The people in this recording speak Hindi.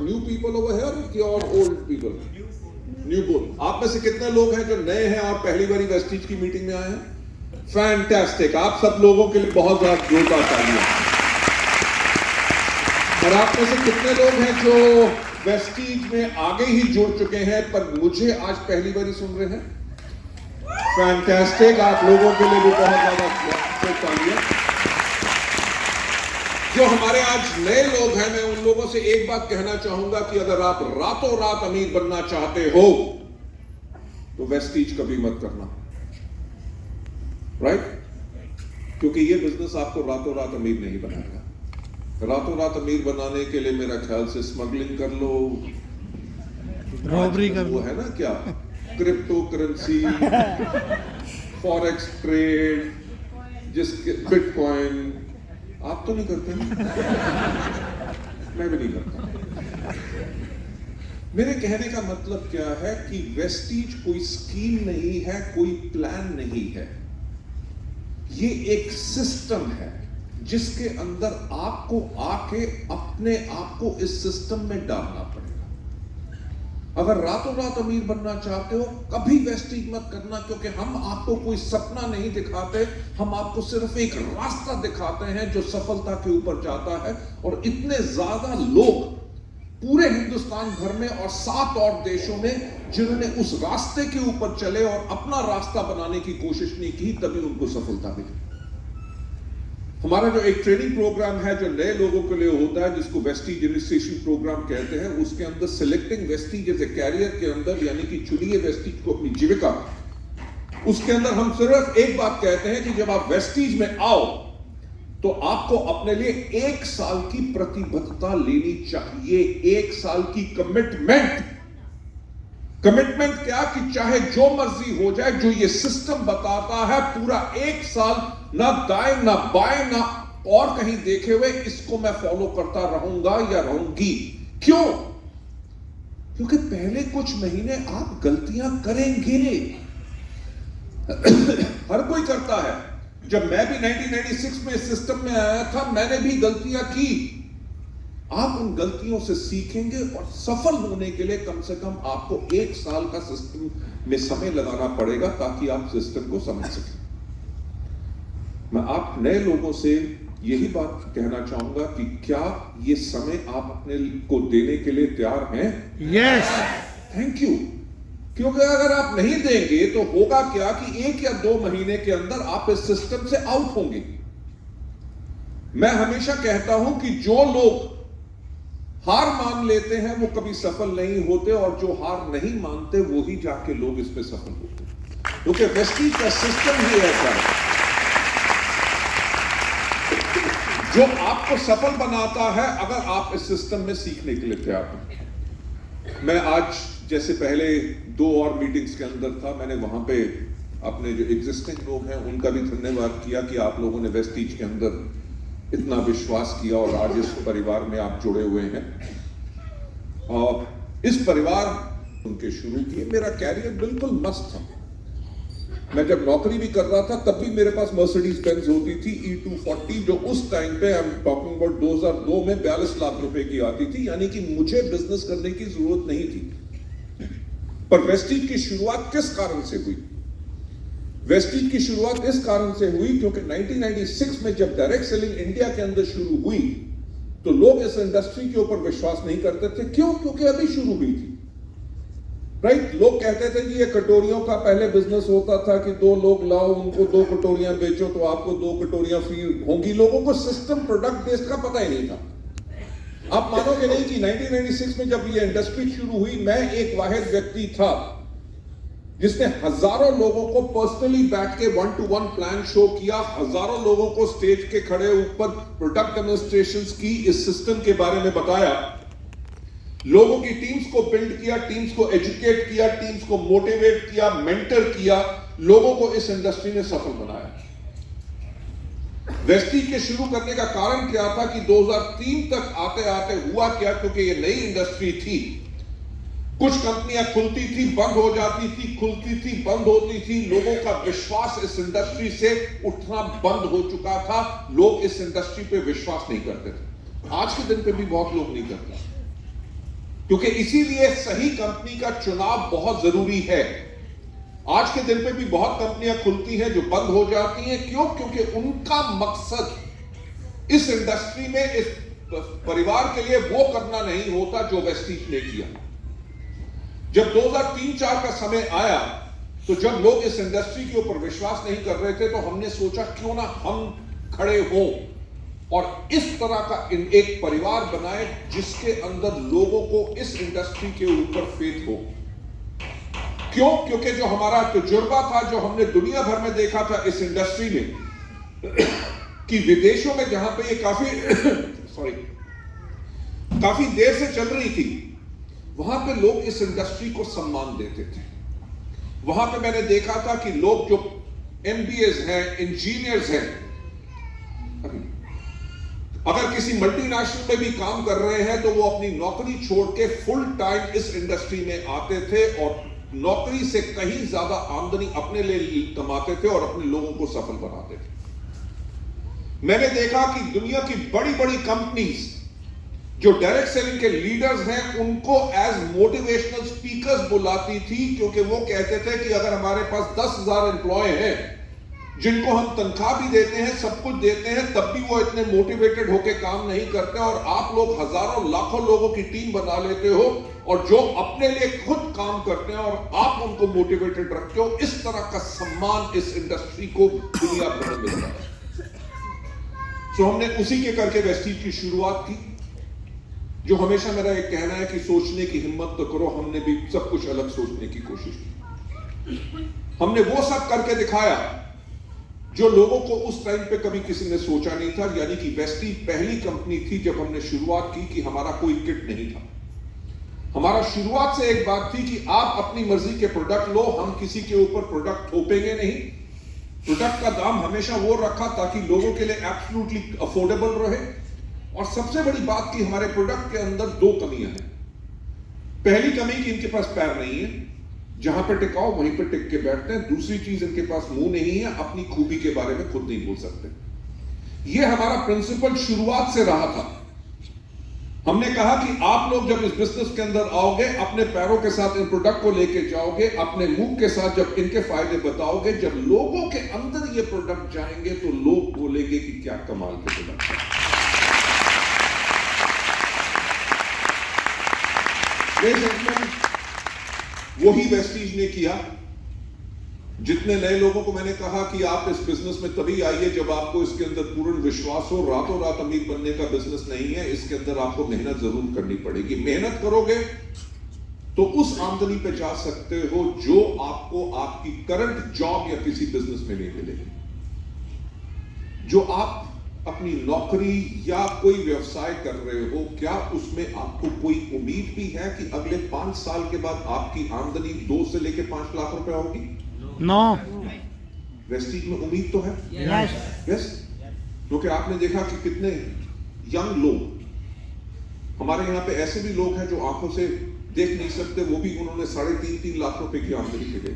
new people over here or old people? New both. आप में से कितने लोग हैं जो नए हैं और पहली बारी वेस्टीज की मीटिंग में आए हैं? फैंटास्टिक, आप सब लोगों के लिए बहुत ज्यादा जोरदार तालियां। और आप में से कितने लोग हैं जो वेस्टीज में आगे ही जुड़ चुके हैं पर मुझे आज पहली बारी सुन रहे हैं? फैंटास्टिक, आप लोगों के लिए भी बहुत ज्यादा तालियां। जो हमारे आज नए लोग हैं, मैं उन लोगों से एक बात कहना चाहूंगा कि अगर आप रातों रात अमीर बनना चाहते हो तो वेस्टीज कभी मत करना, राइट? क्योंकि ये बिजनेस आपको रातों रात अमीर नहीं बनाएगा। रातों रात अमीर बनाने के लिए मेरा ख्याल से स्मगलिंग कर लो, रॉबरी कर वो है ना क्या, क्रिप्टो करेंसी, फॉरेक्स ट्रेड, जिसके बिटकॉइन, आप तो नहीं करते ना? मैं भी नहीं करता। मेरे कहने का मतलब क्या है कि वेस्टीज कोई स्कीम नहीं है, कोई प्लान नहीं है, ये एक सिस्टम है जिसके अंदर आपको आके अपने आप को इस सिस्टम में डालना पड़ेगा। अगर रातों रात अमीर बनना चाहते हो कभी वेस्टीज मत करना, क्योंकि हम आपको कोई सपना नहीं दिखाते, हम आपको सिर्फ एक रास्ता दिखाते हैं जो सफलता के ऊपर जाता है। और इतने ज्यादा लोग पूरे हिंदुस्तान भर में और 7 और देशों में जिन्होंने उस रास्ते के ऊपर चले और अपना रास्ता बनाने की कोशिश नहीं की, तभी उनको सफलता मिली। हमारा जो एक ट्रेनिंग प्रोग्राम है जो नए लोगों के लिए होता है, जिसको वेस्टीज इनिशिएशन प्रोग्राम कहते हैं, उसके अंदर सिलेक्टिंग वेस्टीज एज ए कैरियर के अंदर, यानी कि चुनिए वेस्टीज को अपनी जीविका, उसके अंदर हम सिर्फ एक बात कहते हैं कि जब आप वेस्टीज में आओ तो आपको अपने लिए 1 साल की प्रतिबद्धता लेनी चाहिए, 1 साल की कमिटमेंट। कमिटमेंट क्या कि चाहे जो मर्जी हो जाए, जो ये सिस्टम बताता है, पूरा 1 साल ना दाएं ना बाएं ना और कहीं देखे हुए इसको मैं फॉलो करता रहूंगा या रहूंगी। क्यों? क्योंकि पहले कुछ महीने आप गलतियां करेंगे। हर कोई करता है। जब मैं भी 1996 में इस सिस्टम में आया था, मैंने भी गलतियां की। आप उन गलतियों से सीखेंगे और सफल होने के लिए कम से कम आपको 1 साल का सिस्टम में समय लगाना पड़ेगा ताकि आप सिस्टम को समझ सकें। मैं आप नए लोगों से यही बात कहना चाहूंगा कि क्या ये समय आप अपने को देने के लिए तैयार हैं? Yes, thank you. क्योंकि अगर आप नहीं देंगे तो होगा क्या कि 1 या 2 महीने के अंदर आप इस सिस्टम से आउट होंगे। मैं हमेशा कहता हूं कि जो लोग हार मान लेते हैं वो कभी सफल नहीं होते, और जो हार नहीं मानते वो ही जाके लोग इस पे सफल होते हैं, क्योंकि वेस्टीज का सिस्टम ही ऐसा है जो आपको सफल बनाता है अगर आप इस सिस्टम में सीखने के लिए तैयार हैं। मैं आज जैसे पहले 2 और मीटिंग्स के अंदर था, मैंने वहां पे अपने जो एग्जिस्टिंग लोग हैं उनका भी धन्यवाद किया कि आप लोगों ने वेस्टीज के अंदर इतना विश्वास किया और आज इस परिवार में आप जुड़े हुए हैं। और इस परिवार उनके शुरू किए। मेरा कैरियर बिल्कुल मस्त था। मैं जब नौकरी भी कर रहा था तब भी मेरे पास मर्सिडीज बेंज होती थी E240, जो उस टाइम पे आई एम टॉकिंग अबाउट 2002 में 42 लाख रुपए की आती थी, यानी कि मुझे बिजनेस करने की जरूरत नहीं थी। पर वेस्टीज की शुरुआत किस कारण से हुई? वेस्टीज की शुरुआत इस कारण से हुई क्योंकि 1996 में जब डायरेक्ट सेलिंग इंडिया के अंदर शुरू हुई तो लोग इस इंडस्ट्री के ऊपर विश्वास नहीं करते थे। क्यों? क्योंकि अभी शुरू हुई थी, राइट? लोग कहते थे कि ये कटोरियों का पहले बिजनेस होता था कि 2 लोग लाओ, उनको 2 कटोरियां बेचो तो आपको 2 कटोरियां फ्री होंगी। लोगों को सिस्टम प्रोडक्ट बेस्ड का पता ही नहीं था। आप मानोगे नहीं कि 1996 में जब ये इंडस्ट्री शुरू हुई, मैं एक वाहिद व्यक्ति था जिसने हजारों लोगों को पर्सनली बैठ के 1-to-1 प्लान शो किया, हजारों लोगों को स्टेज के खड़े ऊपर प्रोडक्ट डेमोन्स्ट्रेशंस की, इस सिस्टम के बारे में बताया, लोगों की टीम्स को बिल्ड किया, टीम्स को एजुकेट किया, टीम्स को मोटिवेट किया, मेंटर किया, लोगों को इस इंडस्ट्री ने सफल बनाया। वेस्टीज के शुरू करने का कारण क्या था कि 2003 तक आते आते हुआ क्या, क्योंकि ये नई इंडस्ट्री थी, कुछ कंपनियां खुलती थी, बंद हो जाती थी, खुलती थी, बंद होती थी, लोगों का विश्वास इस इंडस्ट्री से उठना बंद हो चुका था। लोग इस इंडस्ट्री पे विश्वास नहीं करते थे। आज के दिन पे भी बहुत लोग नहीं करते। क्योंकि इसीलिए सही कंपनी का चुनाव बहुत जरूरी है। आज के दिन पे भी बहुत कंपनियां खुलती हैं जो बंद हो जाती हैं। क्यों? क्योंकि उनका मकसद इस इंडस्ट्री में, इस परिवार के लिए वो करना नहीं होता जो वेस्टीज ने किया। जब 2003-4 का समय आया तो जब लोग इस इंडस्ट्री के ऊपर विश्वास नहीं कर रहे थे, तो हमने सोचा क्यों ना हम खड़े हों और इस तरह का एक परिवार बनाए जिसके अंदर लोगों को इस इंडस्ट्री के ऊपर फेथ हो। क्यों? क्योंकि जो हमारा तजुर्बा था, जो हमने दुनिया भर में देखा था इस इंडस्ट्री में, कि विदेशों में जहां पे ये काफी देर से चल रही थी, वहां पे लोग इस इंडस्ट्री को सम्मान देते थे। वहां पे मैंने देखा था कि लोग जो MBAs हैं, इंजीनियर्स हैं, अगर किसी मल्टीनेशनल में भी काम कर रहे हैं तो वो अपनी नौकरी छोड़ के फुल टाइम इस इंडस्ट्री में आते थे और नौकरी से कहीं ज्यादा आमदनी अपने लिए कमाते थे और अपने लोगों को सफल बनाते थे। मैंने देखा कि दुनिया की बड़ी बड़ी कंपनीज जो डायरेक्ट सेलिंग के लीडर्स हैं, उनको एज मोटिवेशनल स्पीकर्स बुलाती थी, क्योंकि वो कहते थे कि अगर हमारे पास 10,000 एम्प्लॉय हैं जिनको हम तनख्वाह भी देते हैं, सब कुछ देते हैं, तब भी वो इतने मोटिवेटेड होकर काम नहीं करते, और आप लोग हजारों लाखों लोगों की टीम बना लेते हो और जो अपने लिए खुद काम करते हैं और आप उनको मोटिवेटेड रखते हो। इस तरह का सम्मान इस इंडस्ट्री को दुनिया भर में मिलता है। सो हमने उसी के करके वेस्टीज की शुरुआत की। जो हमेशा मेरा एक कहना है कि सोचने की हिम्मत तो करो, हमने भी सब कुछ अलग सोचने की कोशिश की। हमने वो सब करके दिखाया जो लोगों को उस टाइम पे कभी किसी ने सोचा नहीं था। यानी कि वेस्टीज पहली कंपनी थी जब हमने शुरुआत की कि हमारा कोई किट नहीं था। हमारा शुरुआत से एक बात थी कि आप अपनी मर्जी के प्रोडक्ट लो, हम किसी के ऊपर प्रोडक्ट थोपेंगे नहीं। प्रोडक्ट का दाम हमेशा वो रखा ताकि लोगों के लिए एब्सोल्युटली अफोर्डेबल रहे। और सबसे बड़ी बात कि हमारे प्रोडक्ट के अंदर दो कमियां हैं। पहली कमी कि इनके पास पैर नहीं है, जहां पे टिकाओ वहीं पे टिक के बैठते हैं। दूसरी चीज, इनके पास मुंह नहीं है, अपनी खूबी के बारे में खुद नहीं बोल सकते। यह हमारा प्रिंसिपल शुरुआत से रहा था। हमने कहा कि आप लोग जब इस बिजनेस के अंदर आओगे, अपने पैरों के साथ इन प्रोडक्ट को लेके जाओगे, अपने मुंह के साथ जब इनके फायदे बताओगे, जब लोगों के अंदर ये प्रोडक्ट जाएंगे तो लोग बोलेंगे कि क्या कमाल के प्रोडक्ट है। वही वेस्टीज ने किया। जितने नए लोगों को मैंने कहा कि आप इस बिजनेस में तभी आइए जब आपको इसके अंदर पूर्ण विश्वास हो। रातों रात अमीर बनने का बिजनेस नहीं है, इसके अंदर आपको मेहनत जरूर करनी पड़ेगी। मेहनत करोगे तो उस आमदनी पे जा सकते हो जो आपको आपकी करंट जॉब या किसी बिजनेस में नहीं मिलेगी। जो आप अपनी नौकरी या कोई व्यवसाय कर रहे हो, क्या उसमें आपको कोई उम्मीद भी है कि अगले 5 साल के बाद आपकी आमदनी 2 से लेकर 5 लाख रुपए होगी? नो। वेस्टीज में उम्मीद तो है। यस। क्योंकि आपने देखा कि कितने यंग लोग, हमारे यहाँ पे ऐसे भी लोग हैं जो आंखों से देख नहीं सकते, वो भी उन्होंने 3.5 लाख रुपए की आमदनी के लिए